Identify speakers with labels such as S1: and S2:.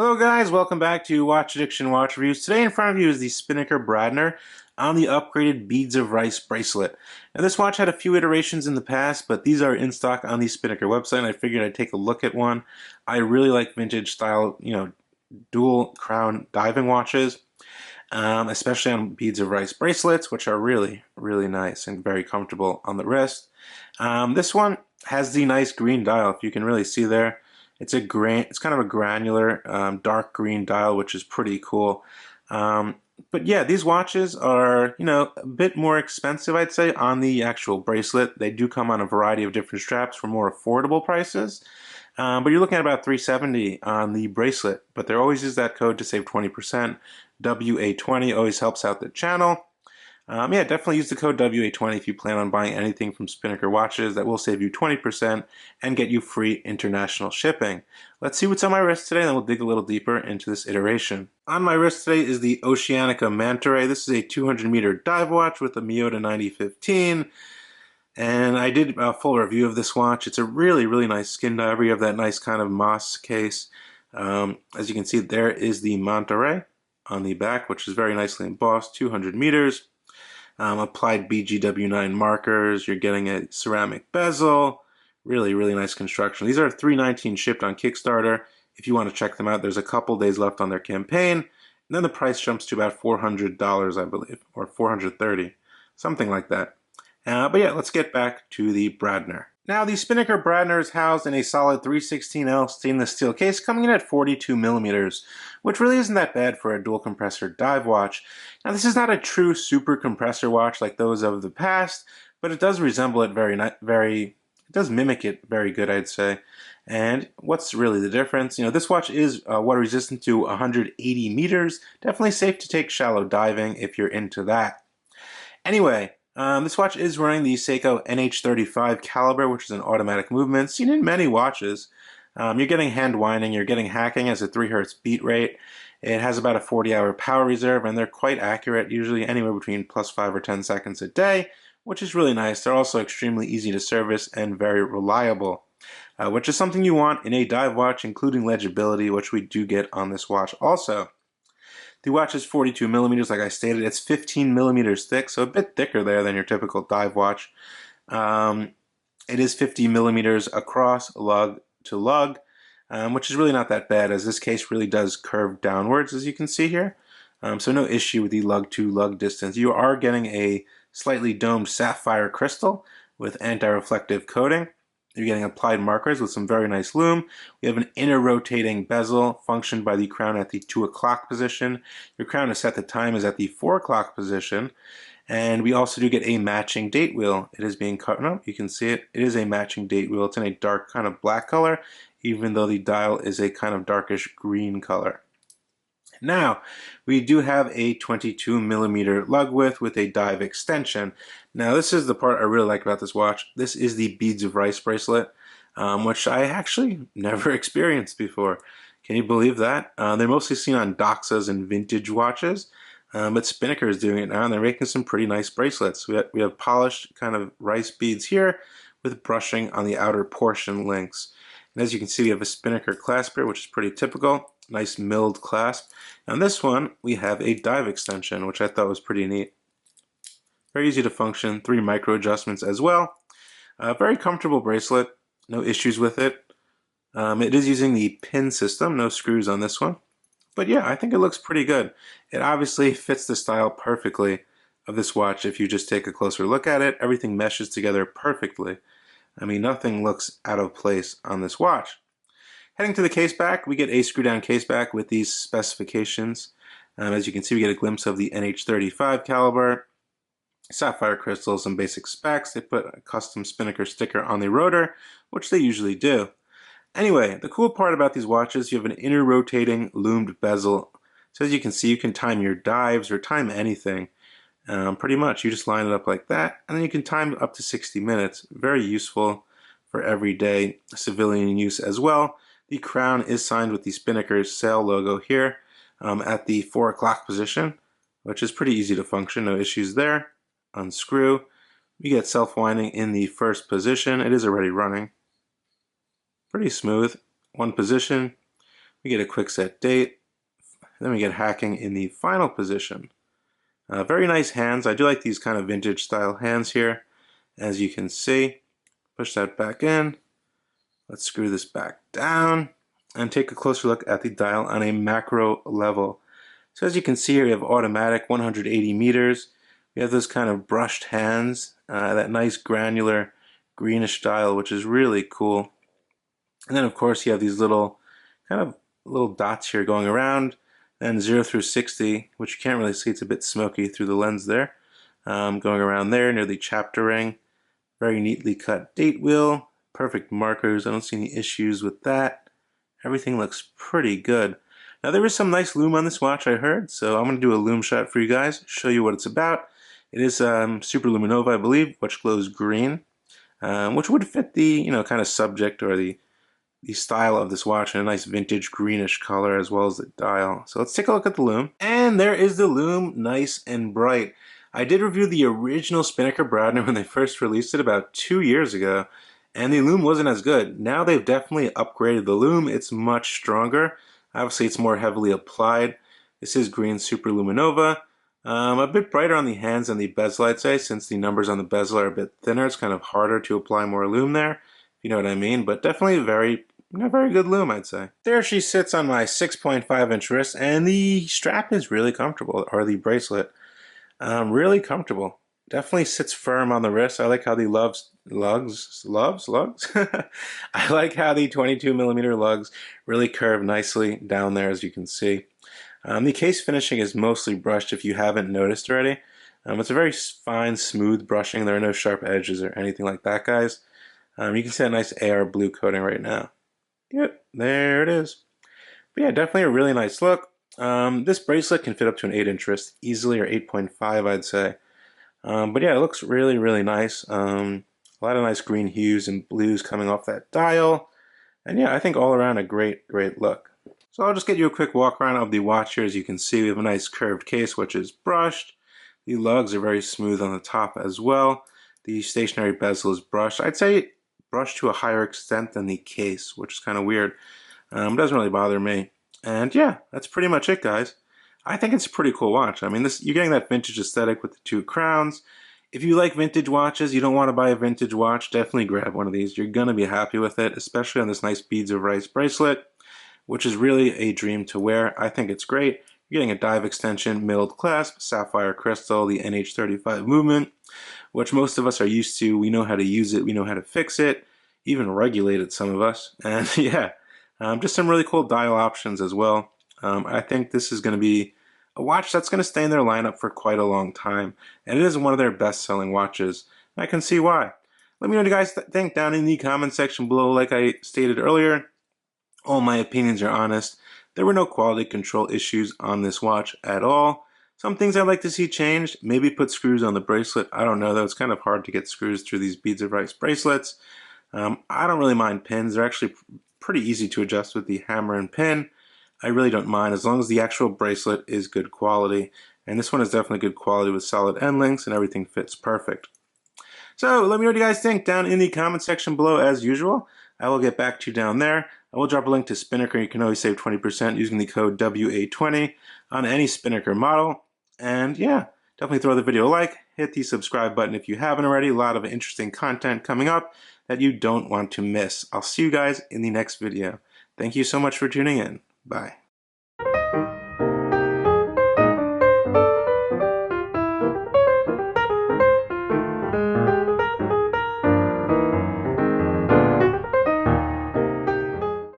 S1: Hello guys, welcome back to Watch Addiction Watch Reviews. Today in front of you is the Spinnaker Bradner on the upgraded Beads of Rice bracelet. Now this watch had a few iterations in the past, but these are in stock on the Spinnaker website and I figured I'd take a look at one. I really like vintage style, dual crown diving watches, especially on Beads of Rice bracelets, which are really, really nice and very comfortable on the wrist. This one has the nice green dial, if you can really see there. It's kind of a granular, dark green dial, which is pretty cool. But yeah, these watches are, a bit more expensive, I'd say, on the actual bracelet. They do come on a variety of different straps for more affordable prices. But you're looking at about $370 on the bracelet. But there always is that code to save 20%. WA20 always helps out the channel. Yeah, definitely use the code WA20 if you plan on buying anything from Spinnaker watches. That will save you 20% and get you free international shipping. Let's see what's on my wrist today, and then we'll dig a little deeper into this iteration. On my wrist today is the Oceanica Manta Ray. This is a 200-meter dive watch with a Miyota 9015. And I did a full review of this watch. It's a really, really nice skin diver. You have that nice kind of moss case. As you can see, there is the Manta Ray on the back, which is very nicely embossed, 200 meters. Applied BGW9 markers. You're getting a ceramic bezel. Really, really nice construction. These are $319 shipped on Kickstarter. If you want to check them out, there's a couple days left on their campaign. And then the price jumps to about $400, I believe, or $430, something like that. But yeah, let's get back to the Bradner. Now, the Spinnaker Bradner is housed in a solid 316L stainless steel case coming in at 42 millimeters, which really isn't that bad for a dual compressor dive watch. Now, this is not a true super compressor watch like those of the past, but it does resemble it it does mimic it very good, I'd say. And what's really the difference? This watch is water resistant to 180 meters. Definitely safe to take shallow diving if you're into that. Anyway, this watch is running the Seiko SNZH55 caliber, which is an automatic movement seen in many watches. You're getting hand winding, you're getting hacking as a 3 Hz beat rate. It has about a 40-hour power reserve, and they're quite accurate, usually anywhere between +5 or 10 seconds a day, which is really nice. They're also extremely easy to service and very reliable, which is something you want in a dive watch, including legibility, which we do get on this watch also. The watch is 42 millimeters, like I stated. It's 15 millimeters thick, so a bit thicker there than your typical dive watch. It is 50 millimeters across lug to lug, which is really not that bad, as this case really does curve downwards, as you can see here. So no issue with the lug to lug distance. You are getting a slightly domed sapphire crystal with anti-reflective coating. You're getting applied markers with some very nice loom. We have an inner rotating bezel functioned by the crown at the 2 o'clock position. Your crown is set the time is at the 4 o'clock position. And we also do get a matching date wheel. It is being cut. No, you can see it. It is a matching date wheel. It's in a dark kind of black color, even though the dial is a kind of darkish green color. Now, we do have a 22 millimeter lug width with a dive extension. Now, this is the part I really like about this watch. This is the Beads of Rice bracelet, which I actually never experienced before. Can you believe that? They're mostly seen on Doxas and vintage watches, but Spinnaker is doing it now, and they're making some pretty nice bracelets. We have polished kind of rice beads here with brushing on the outer portion links. And as you can see, we have a Spinnaker clasp here, which is pretty typical. Nice milled clasp. On this one, we have a dive extension, which I thought was pretty neat. Very easy to function, 3 micro adjustments as well. Very comfortable bracelet, no issues with it. It is using the pin system, no screws on this one. But yeah, I think it looks pretty good. It obviously fits the style perfectly of this watch. If you just take a closer look at it, everything meshes together perfectly. I mean, nothing looks out of place on this watch. Heading to the case back, we get a screw-down case back with these specifications. As you can see, we get a glimpse of the SNZH55 caliber, sapphire crystals, and basic specs. They put a custom Spinnaker sticker on the rotor, which they usually do. Anyway, the cool part about these watches, you have an inner rotating loomed bezel. So as you can see, you can time your dives or time anything. Pretty much, you just line it up like that, and then you can time up to 60 minutes. Very useful for everyday civilian use as well. The crown is signed with the Spinnaker sail logo here at the 4 o'clock position, which is pretty easy to function, no issues there. Unscrew. We get self-winding in the first position. It is already running. Pretty smooth. One position. We get a quick set date. Then we get hacking in the final position. Very nice hands. I do like these kind of vintage style hands here. As you can see, push that back in. Let's screw this back down and take a closer look at the dial on a macro level. So as you can see here, we have automatic 180 meters. We have those kind of brushed hands, that nice granular greenish dial, which is really cool. And then of course you have these little kind of little dots here going around, then 0 through 60, which you can't really see, it's a bit smoky through the lens there, going around there near the chapter ring. Very neatly cut date wheel, perfect markers. I don't see any issues with that. Everything looks pretty good. Now there is some nice loom on this watch, I heard, so I'm going to do a loom shot for you guys, show you what it's about. It is Super Luminova, I believe, which glows green, which would fit the kind of subject or the style of this watch in a nice vintage greenish color, as well as the dial. So let's take a look at the loom. And there is the loom, nice and bright. I did review the original SPINNAKER Bradner when they first released it about 2 years ago, and the loom wasn't as good. Now they've definitely upgraded the loom. It's much stronger. Obviously it's more heavily applied. This is green Super Luminova. A bit brighter on the hands than the bezel, I'd say, since the numbers on the bezel are a bit thinner. It's kind of harder to apply more loom there, if you know what I mean, but definitely very good loom, I'd say. There she sits on my 6.5-inch wrist, and the strap is really comfortable, or the bracelet. Really comfortable. Definitely sits firm on the wrist. I like how the lugs? I like how the 22mm lugs really curve nicely down there, as you can see. The case finishing is mostly brushed, if you haven't noticed already. It's a very fine, smooth brushing. There are no sharp edges or anything like that, guys. You can see a nice AR blue coating right now. Yep, there it is. But yeah, definitely a really nice look. This bracelet can fit up to an 8-inch wrist easily, or 8.5, I'd say. But yeah, it looks really nice. A lot of nice green hues and blues coming off that dial. And yeah, I think all around a great look. So I'll just get you a quick walk around of the watch here. As you can see, we have a nice curved case, which is brushed. The lugs are very smooth on the top as well. The stationary bezel is brushed. I'd say brushed to a higher extent than the case, which is kind of weird. It doesn't really bother me. And yeah, that's pretty much it, guys. I think it's a pretty cool watch. I mean, you're getting that vintage aesthetic with the 2 crowns. If you like vintage watches, you don't want to buy a vintage watch, definitely grab one of these. You're going to be happy with it, especially on this nice beads of rice bracelet, which is really a dream to wear. I think it's great. You're getting a dive extension, milled clasp, sapphire crystal, the NH35 movement, which most of us are used to. We know how to use it, we know how to fix it, even regulate it, some of us. And yeah, just some really cool dial options as well. I think this is going to be a watch that's going to stay in their lineup for quite a long time, and it is one of their best-selling watches. I can see why. Let me know what you guys think down in the comment section below. Like I stated earlier, all my opinions are honest. There were no quality control issues on this watch at all. Some things I'd like to see changed, maybe put screws on the bracelet. I don't know though, it's kind of hard to get screws through these beads of rice bracelets. I don't really mind pins. They're actually pretty easy to adjust with the hammer and pin. I really don't mind as long as the actual bracelet is good quality. And this one is definitely good quality with solid end links and everything fits perfect. So let me know what you guys think down in the comment section below as usual. I will get back to you down there. I will drop a link to SPINNAKER. You can always save 20% using the code WA20 on any SPINNAKER model. And yeah, definitely throw the video a like. Hit the subscribe button if you haven't already. A lot of interesting content coming up that you don't want to miss. I'll see you guys in the next video. Thank you so much for tuning in. Bye.